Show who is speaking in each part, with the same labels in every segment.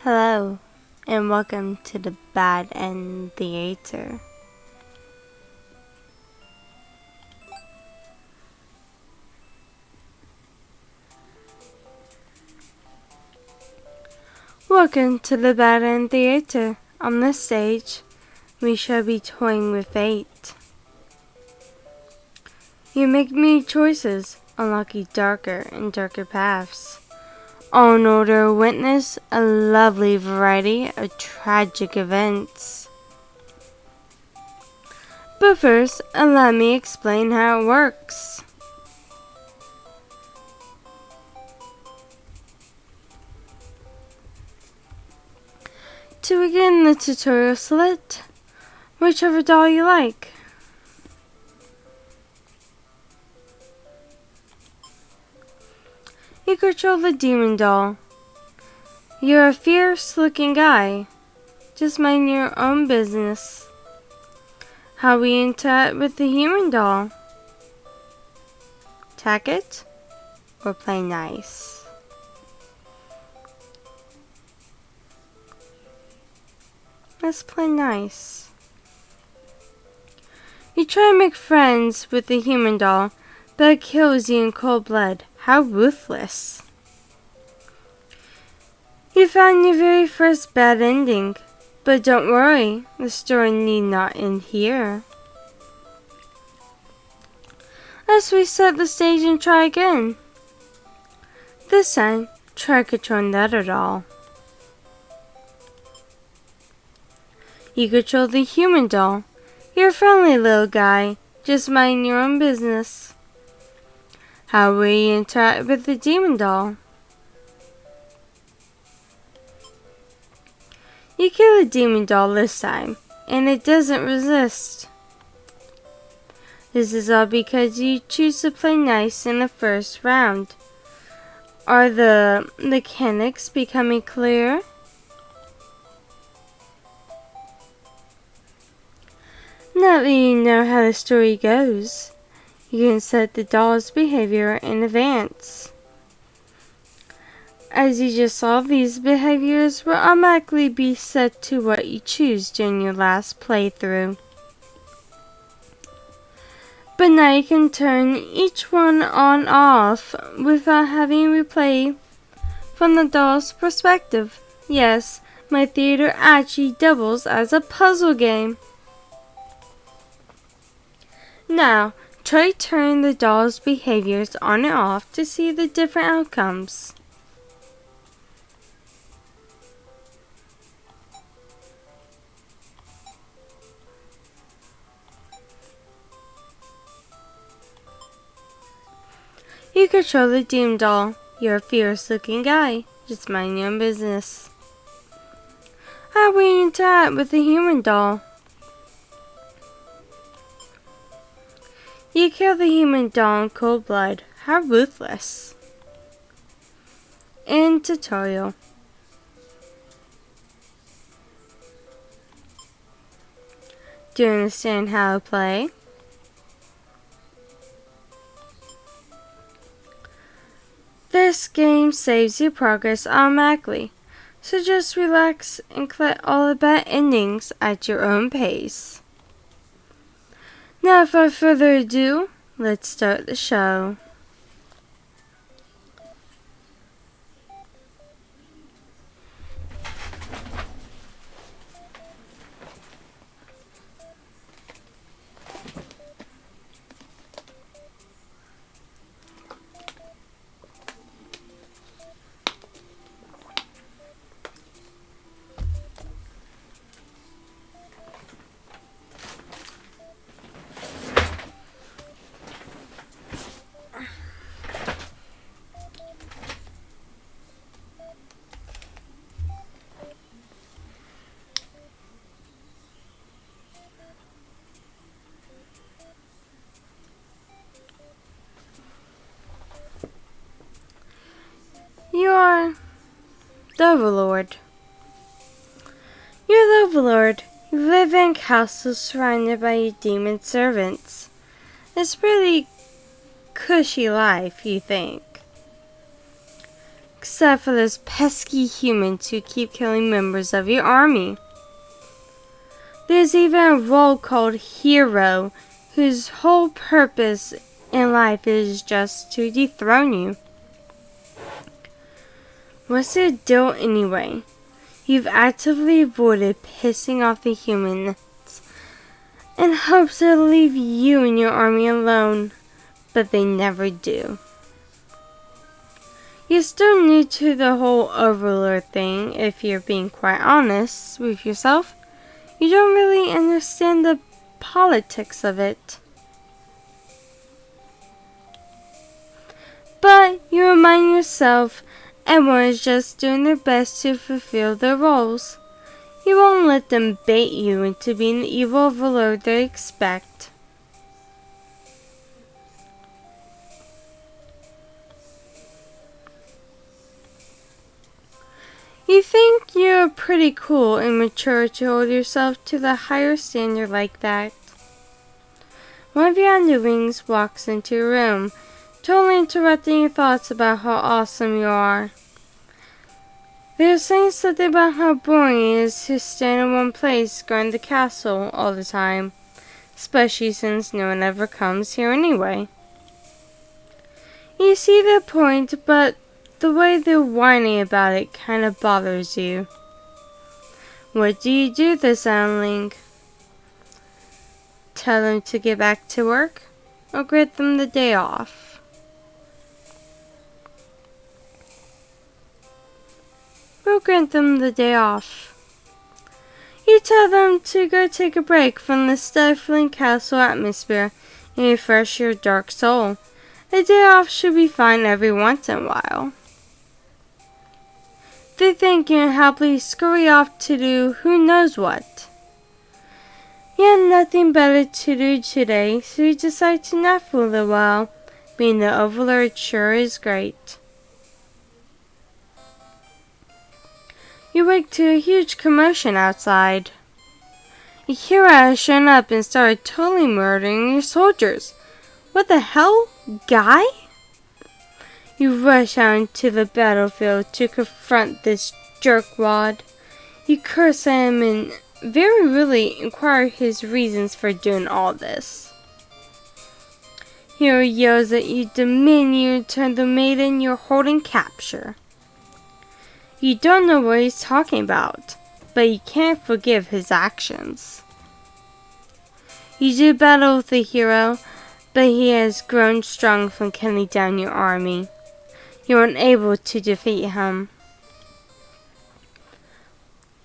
Speaker 1: Hello, and welcome to the Bad End Theater. Welcome to the Bad End Theater. On this stage, we shall be toying with fate. You make many choices, unlocking darker and darker paths. All in order to witness a lovely variety of tragic events. But first, let me explain how it works. To begin the tutorial, select whichever doll you like. You control the demon doll. You're a fierce looking guy. Just mind your own business. How we interact with the human doll? Attack it or play nice? Let's play nice. You try to make friends with the human doll, but it kills you in cold blood. How ruthless. You found your very first bad ending, but don't worry, the story need not end here. Let's reset the stage and try again. This time, try controlling the other doll. You control the human doll. You're a friendly little guy. Just mind your own business. How will you interact with the demon doll? You kill the demon doll this time, and it doesn't resist. This is all because you choose to play nice in the first round. Are the mechanics becoming clear? Now that you know how the story goes, you can set the doll's behavior in advance. As you just saw, these behaviors will automatically be set to what you choose during your last playthrough. But now you can turn each one on off without having to replay from the doll's perspective. Yes, my theater actually doubles as a puzzle game. Now, try turning the doll's behaviors on and off to see the different outcomes. You control the demon doll. You're a fierce looking guy. Just mind your own business. How will you interact with the human doll? You kill the human doll in cold blood. How ruthless. End tutorial. Do you understand how to play? This game saves you progress automatically, so just relax and collect all the bad endings at your own pace. Now, without further ado, let's start the show. You are the Overlord. You're the Overlord. You live in a castle surrounded by your demon servants. It's a pretty cushy life, you think. except for those pesky humans who keep killing members of your army. There's even a role called hero, whose whole purpose in life is just to dethrone you. What's the deal anyway? You've actively avoided pissing off the humans in hopes they'll leave you and your army alone, but they never do. You're still new to the whole overlord thing, if you're being quite honest with yourself. You don't really understand the politics of it. But you remind yourself everyone is just doing their best to fulfill their roles. You won't let them bait you into being the evil overlord they expect. You think you're pretty cool and mature to hold yourself to the higher standard like that. One of your underlings walks into your room, totally interrupting your thoughts about how awesome you are. They're saying something about how boring it is to stand in one place guarding the castle all the time, especially since no one ever comes here anyway. You see their point, but the way they're whining about it kinda bothers you. What do you do, this underling? Tell them to get back to work, or grant them the day off? We'll grant them the day off. You tell them to go take a break from the stifling castle atmosphere and refresh your dark soul. A day off should be fine every once in a while. They think you happily scurry off to do who knows what. You have nothing better to do today, so you decide to nap for a little while. Being the overlord sure is great. You wake to a huge commotion outside. A hero has shown up and started totally murdering your soldiers. What the hell, guy? You rush out into the battlefield to confront this jerkwad. You curse him and very rudely inquire his reasons for doing all this. Hero yells at you, demanding you return the maiden you're holding capture. You don't know what he's talking about, but you can't forgive his actions. You do battle with the hero, but he has grown strong from cutting down your army. You're unable to defeat him.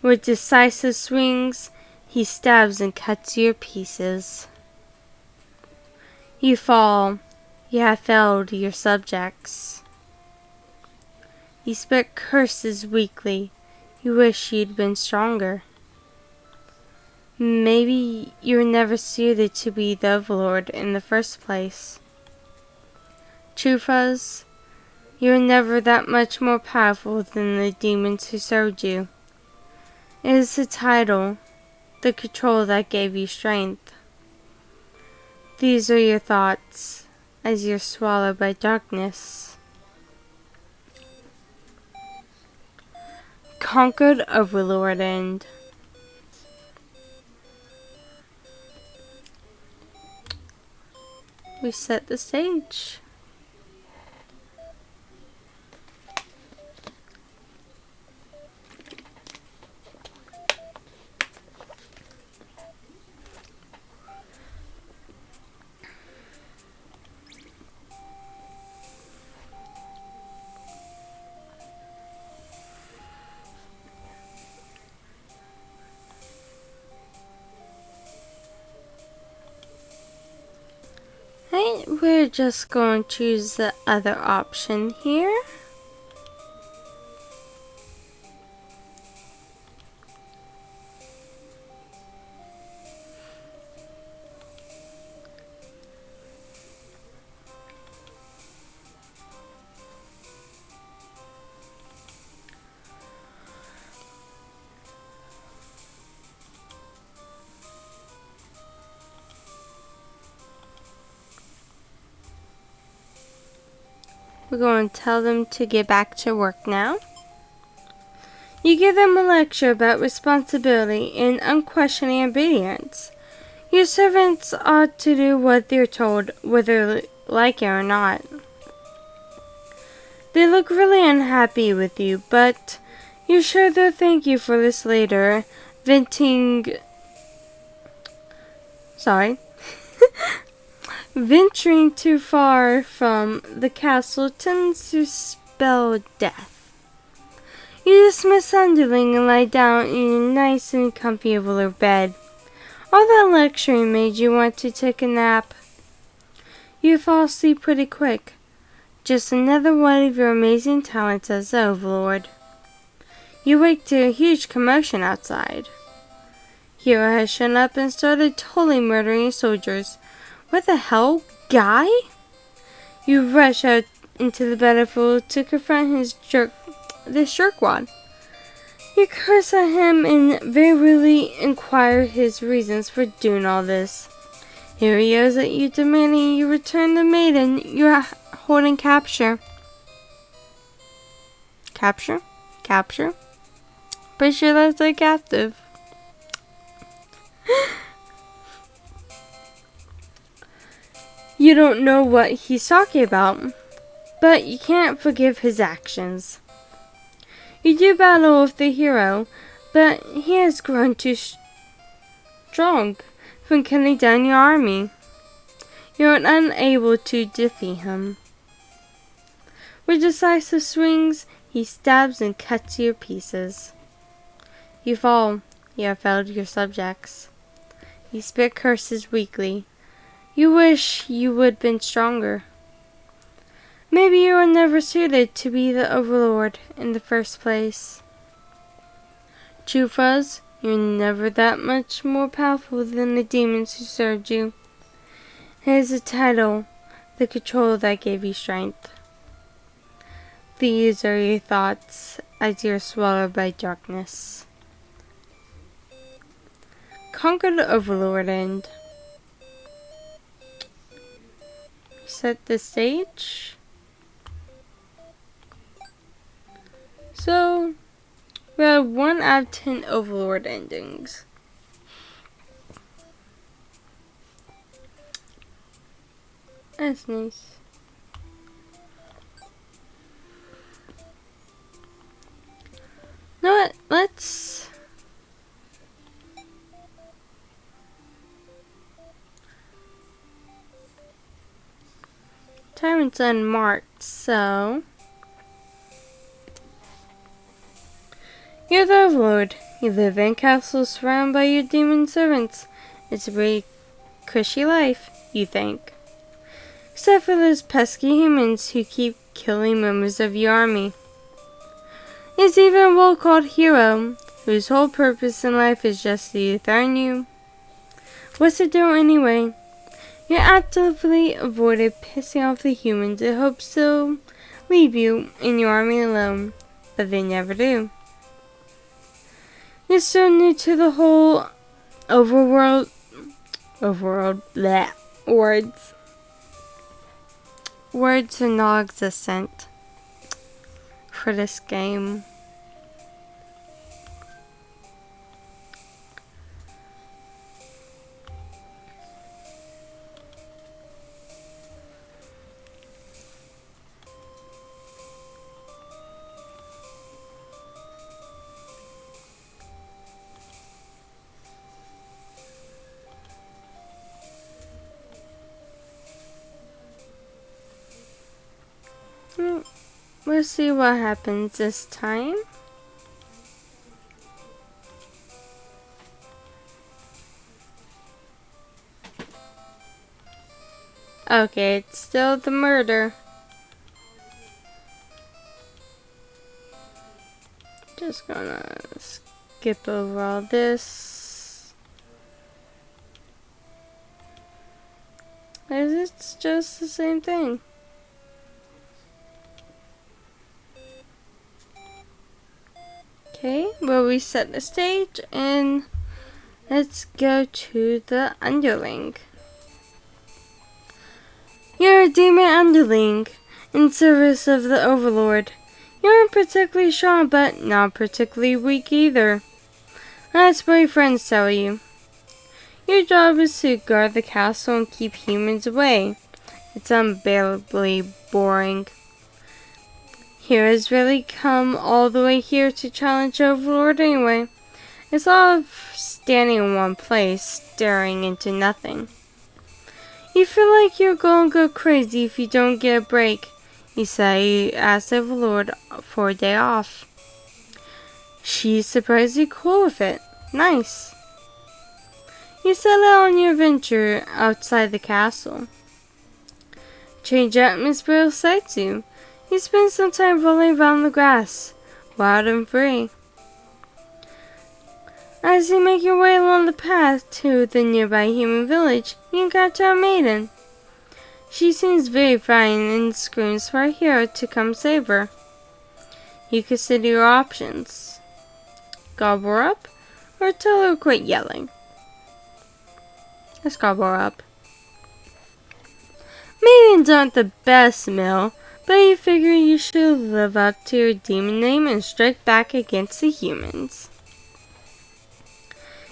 Speaker 1: With decisive swings, he stabs and cuts you to pieces. You fall. You have failed your subjects. You spit curses weakly. You wish you'd been stronger. Maybe you were never suited to be the overlord in the first place. Truth is, you were never that much more powerful than the demons who served you. It is the title, the control that gave you strength. These are your thoughts as you're swallowed by darkness. Conquered Overlord End. We set the stage. Right, we're just going to choose the other option here. We're going to tell them to get back to work now. You give them a lecture about responsibility and unquestioning obedience. Your servants ought to do what they're told, whether they like it or not. They look really unhappy with you, but you're sure they'll thank you for this later. Venturing too far from the castle tends to spell death. You dismiss underling and lie down in your nice and comfortable bed. All that lecturing made you want to take a nap. You fall asleep pretty quick. Just another one of your amazing talents as the Overlord. You wake to a huge commotion outside. Hero has shown up and started totally murdering soldiers. What the hell, guy? You rush out into the battlefield to confront this jerkwad. You curse at him and very rudely inquire his reasons for doing all this. Here he yells at you, demanding you return the maiden you're holding capture. Capture? Pretty sure that's a captive. You don't know what he's talking about, but you can't forgive his actions. You do battle with the hero, but he has grown too strong from cutting down your army. You're unable to defeat him. With decisive swings, he stabs and cuts you to pieces. You fall. You have failed your subjects. You spit curses weakly. You wish you would have been stronger. Maybe you were never suited to be the Overlord in the first place. True Fuzz, you're never that much more powerful than the demons who served you. It is the title, the control that gave you strength. These are your thoughts as you're swallowed by darkness. Conquer the Overlord end. Set the stage. So, we have 1 out of 10 Overlord endings. That's nice. You know what? Let's... Tyrant's unmarked, so... You're the Overlord. You live in castles surrounded by your demon servants. It's a pretty cushy life, you think. Except for those pesky humans who keep killing members of your army. There's even a wolf called Hero, whose whole purpose in life is just to threaten you. What's it doing anyway? You actively avoided pissing off the humans in hopes they'll leave you and your army alone, but they never do. You're so new to the whole overworld, bleh, words. Words are non-existent for this game. We'll see what happens this time. Okay, it's still the murder. Just gonna skip over all this. It's just the same thing. Okay, we'll reset the stage and let's go to the underling. You're a demon underling, in service of the Overlord. You aren't particularly strong, but not particularly weak either. That's what your friends tell you. Your job is to guard the castle and keep humans away. It's unbearably boring. Heroes really come all the way here to challenge Overlord anyway. It's all of standing in one place, staring into nothing. You feel like you're going to go crazy if you don't get a break. You say you asked Overlord for a day off. She's surprisingly cool with it. Nice. You set out on your adventure outside the castle. Change atmosphere excites you. You spend some time rolling around the grass, wild and free. As you make your way along the path to the nearby human village, you encounter a maiden. She seems very frightened and screams for a hero to come save her. You consider your options. Gobble her up, or tell her to quit yelling. Let's gobble her up. Maidens aren't the best meal, but you figure you should live up to your demon name and strike back against the humans.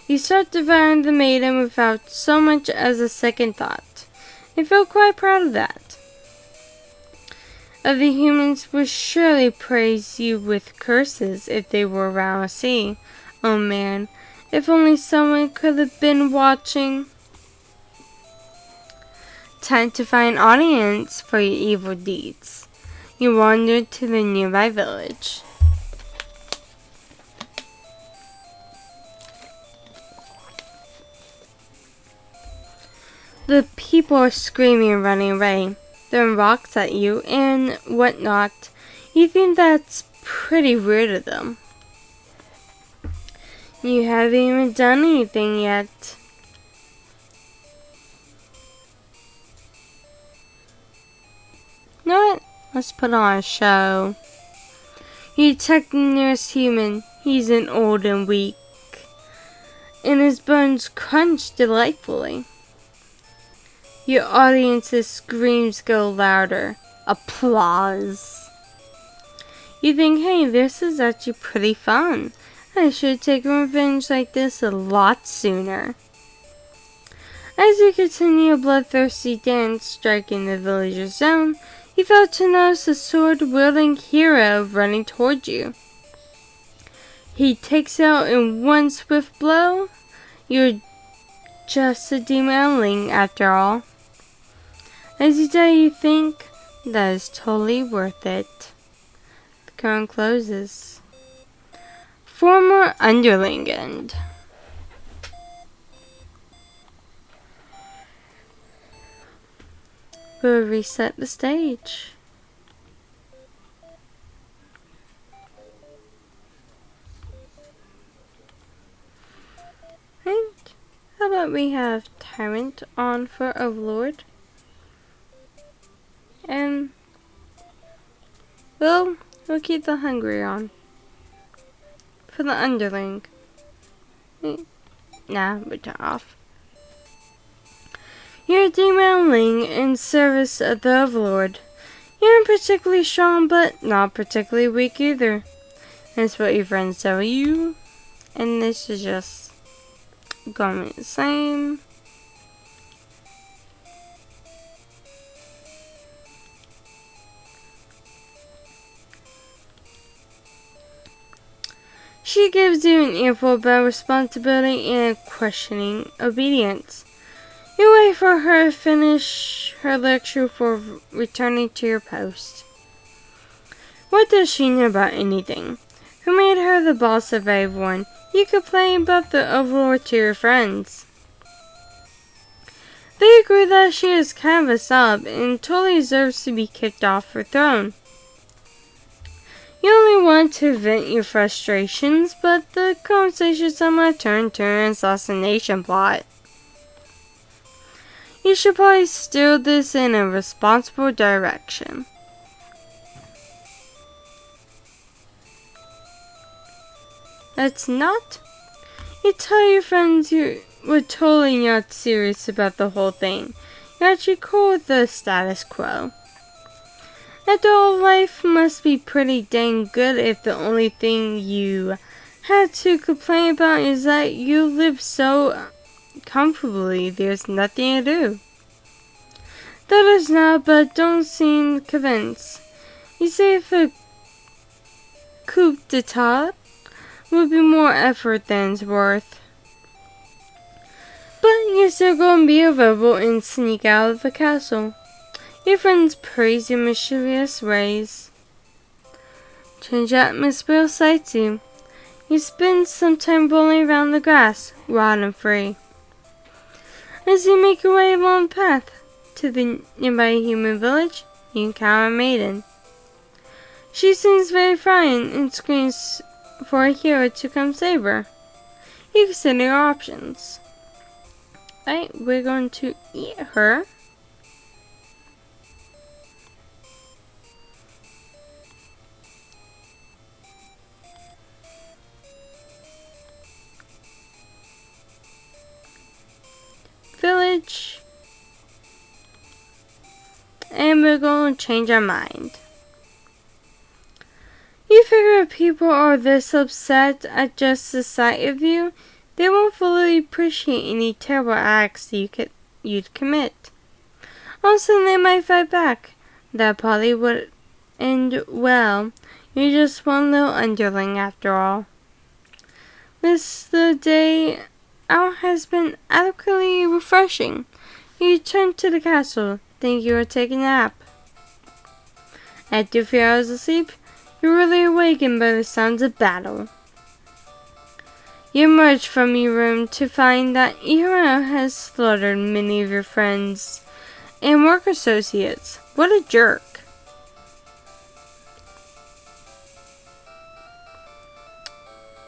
Speaker 1: You start devouring the maiden without so much as a second thought, and feel quite proud of that. Other humans would surely praise you with curses if they were around to see. Oh man, if only someone could have been watching. Time to find audience for your evil deeds. You wander to the nearby village. The people are screaming and running away, throwing rocks at you and whatnot. You think that's pretty rude of them. You haven't even done anything yet. You know what? Let's put on a show. You detect the nearest human. He's an old and weak, and his bones crunch delightfully. Your audience's screams go louder. Applause. You think, hey, this is actually pretty fun. I should take revenge like this a lot sooner. As you continue a bloodthirsty dance striking the villager's zone, you fail to notice a sword-wielding hero running toward you. He takes out in one swift blow. You're just a demoling after all. As you die, you think that is totally worth it. The current closes. Former underling end. We'll reset the stage. And how about we have Tyrant on for Overlord? And we'll keep the Hungry on for the underling. Nah, we turn off. You're demoling in service of the Overlord. You aren't particularly strong, but not particularly weak either. That's what your friends tell you. And this is just going to be the same. She gives you an earful about responsibility and questioning obedience. You wait for her to finish her lecture before returning to your post. What does she know about anything? Who made her the boss of everyone? You complain about the Overlord to your friends. They agree that she is kind of a sub and totally deserves to be kicked off her throne. You only want to vent your frustrations, but the conversation somehow turned to an assassination plot. You should probably steer this in a responsible direction. That's not. You tell your friends you were totally not serious about the whole thing. You're actually cool with the status quo. After all, life must be pretty dang good if the only thing you had to complain about is that you live so comfortably there's nothing to do. That is not, but don't seem convinced. You say if a coup d'etat would be more effort than it's worth. But you're still going to be available and sneak out of the castle. Your friends praise your mischievous ways. Change atmosphere excites you. You spend some time rolling around the grass, wild and free. As you make your way along the path to the nearby human village, you encounter a maiden. She seems very frightened and screams for a hero to come save her. You consider your options. Right, we're going to eat her. Village. And we're going to change our mind. You figure if people are this upset at just the sight of you, they won't fully appreciate any terrible acts you'd commit. Also, they might fight back. That probably would end well. You're just one little underling after all. The day out has been adequately refreshing. You return to the castle, think you are taking a nap. After a few hours of sleep, you're really awakened by the sounds of battle. You emerge from your room to find that Ira has slaughtered many of your friends and work associates. What a jerk.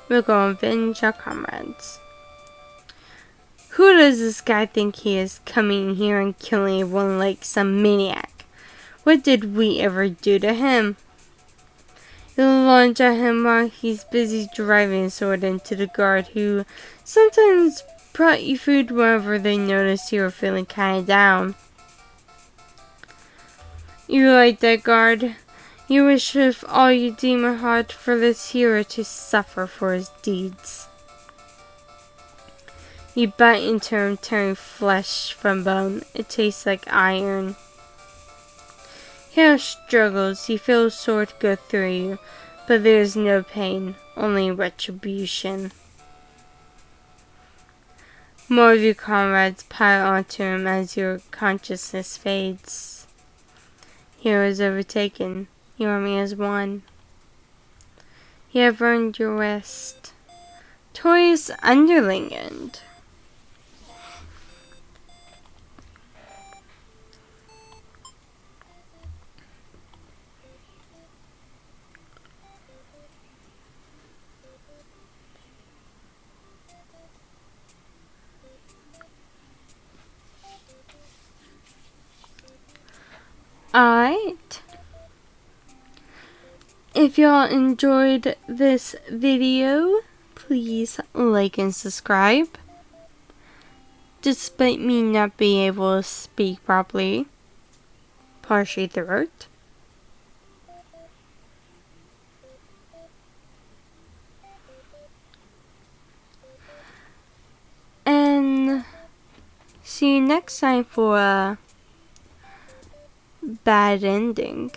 Speaker 1: We'll go avenge our comrades. Who does this guy think he is, coming here and killing everyone like some maniac? What did we ever do to him? You'll lunge at him while he's busy driving a sword into the guard, who sometimes brought you food whenever they noticed you were feeling kinda down. You like that guard. You wish with all your demon heart for this hero to suffer for his deeds. You bite into him, tearing flesh from bone. It tastes like iron. Hero struggles. You feel a sword go through you, but there is no pain, only retribution. More of your comrades pile onto him as your consciousness fades. Hero is overtaken. Your army has won. You have earned your rest. Torius Underlingend. Alright. If y'all enjoyed this video, please like and subscribe. Despite me not being able to speak properly, partially throat. And see you next time for a bad ending.